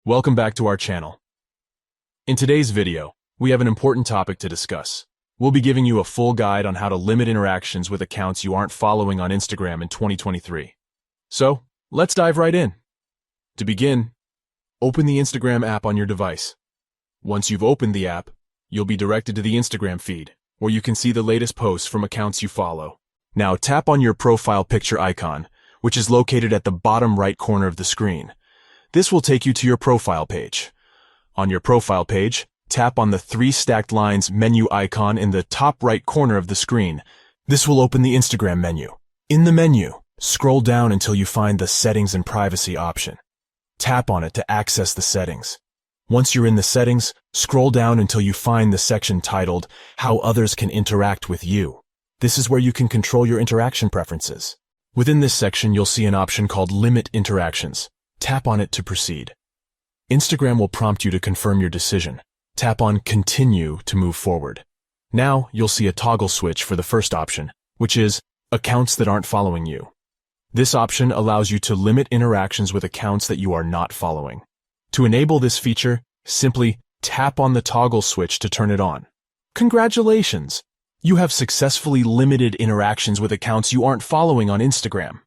Welcome back to our channel. In today's video, we have an important topic to discuss. We'll be giving you a full guide on how to limit interactions with accounts you aren't following on Instagram in 2023. So, let's dive right in. To begin, open the Instagram app on your device. Once you've opened the app, you'll be directed to the Instagram feed, where you can see the latest posts from accounts you follow. Now tap on your profile picture icon, which is located at the bottom right corner of the screen. This will take you to your profile page. On your profile page, tap on the three stacked lines menu icon in the top right corner of the screen. This will open the Instagram menu. In the menu, scroll down until you find the Settings and Privacy option. Tap on it to access the settings. Once you're in the settings, scroll down until you find the section titled How Others Can Interact with You. This is where you can control your interaction preferences. Within this section, you'll see an option called Limit Interactions. Tap on it to proceed. Instagram will prompt you to confirm your decision. Tap on Continue to move forward. Now, you'll see a toggle switch for the first option, which is Accounts that aren't following you. This option allows you to limit interactions with accounts that you are not following. To enable this feature, simply tap on the toggle switch to turn it on. Congratulations! You have successfully limited interactions with accounts you aren't following on Instagram.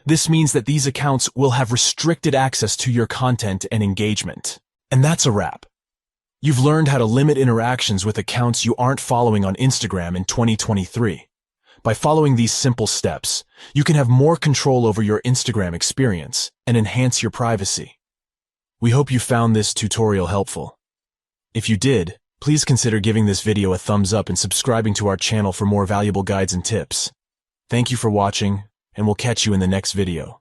This means that these accounts will have restricted access to your content and engagement. And that's a wrap. You've learned how to limit interactions with accounts you aren't following on Instagram in 2023. By following these simple steps, you can have more control over your Instagram experience and enhance your privacy. We hope you found this tutorial helpful. If you did, please consider giving this video a thumbs up and subscribing to our channel for more valuable guides and tips. Thank you for watching, and we'll catch you in the next video.